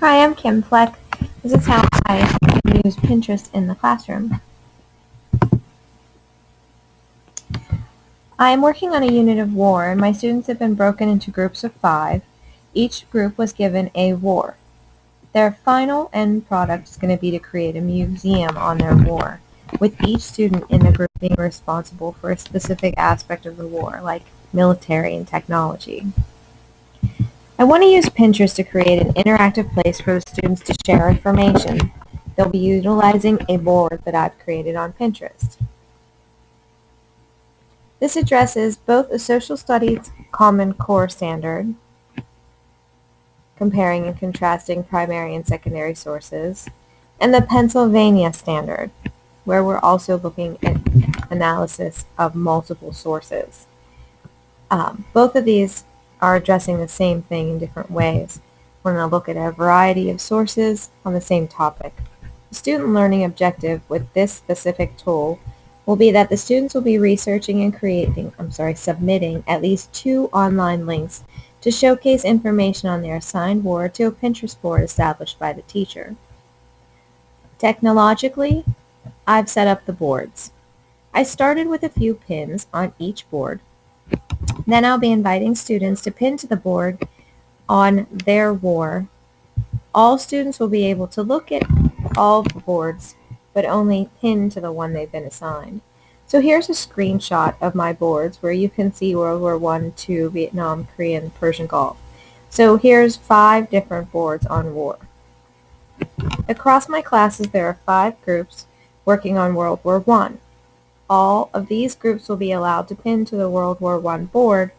Hi, I'm Kim Fleck. This is how I use Pinterest in the classroom. I am working on a unit of war, and my students have been broken into groups of 5. Each group was given a war. Their final end product is going to be to create a museum on their war, with each student in the group being responsible for a specific aspect of the war, like military and technology. I want to use Pinterest to create an interactive place for the students to share information. They'll be utilizing a board that I've created on Pinterest. This addresses both a social studies Common Core standard, comparing and contrasting primary and secondary sources, and the Pennsylvania standard, where we're also looking at analysis of multiple sources. Both of these are addressing the same thing in different ways. We're going to look at a variety of sources on the same topic. The student learning objective with this specific tool will be that the students will be researching and submitting at least 2 online links to showcase information on their assigned war to a Pinterest board established by the teacher. Technologically, I've set up the boards. I started with a few pins on each board. Then I'll be inviting students to pin to the board on their war. All students will be able to look at all the boards, but only pin to the one they've been assigned. So here's a screenshot of my boards where you can see World War I, II, Vietnam, Korean, Persian Gulf. So here's 5 different boards on war. Across my classes there are 5 groups working on World War I. All of these groups will be allowed to pin to the World War I board,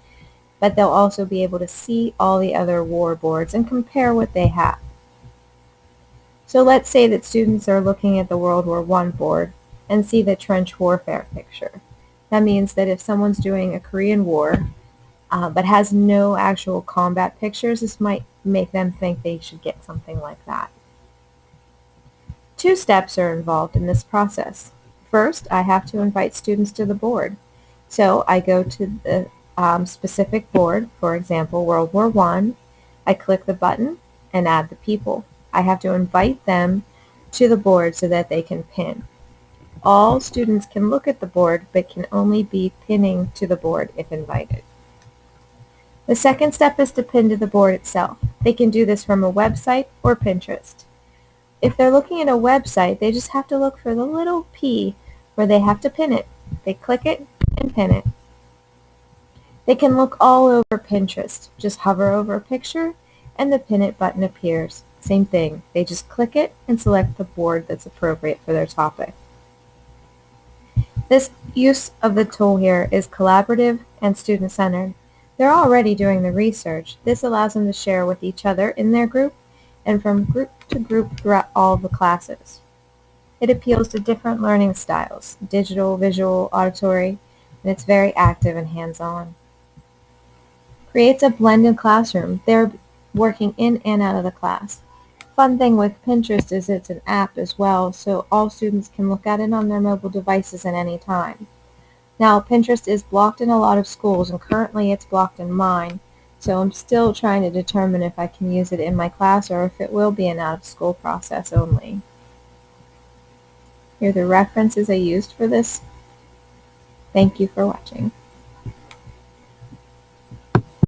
but they'll also be able to see all the other war boards and compare what they have. So let's say that students are looking at the World War I board and see the trench warfare picture. That means that if someone's doing a Korean War but has no actual combat pictures, this might make them think they should get something like that. 2 steps are involved in this process. First, I have to invite students to the board. So I go to the specific board, for example, World War I click the button and add the people. I have to invite them to the board so that they can pin. All students can look at the board but can only be pinning to the board if invited. The second step is to pin to the board itself. They can do this from a website or Pinterest. If they're looking at a website, they just have to look for the little P where they have to pin it. They click it and pin it. They can look all over Pinterest. Just hover over a picture and the pin it button appears. Same thing. They just click it and select the board that's appropriate for their topic. This use of the tool here is collaborative and student-centered. They're already doing the research. This allows them to share with each other in their group and from group to group throughout all the classes. It appeals to different learning styles, digital, visual, auditory, and it's very active and hands-on. Creates a blended classroom. They're working in and out of the class. Fun thing with Pinterest is it's an app as well, so all students can look at it on their mobile devices at any time. Now, Pinterest is blocked in a lot of schools, and currently it's blocked in mine, so I'm still trying to determine if I can use it in my class or if it will be an out-of-school process only. Here are the references I used for this. Thank you for watching.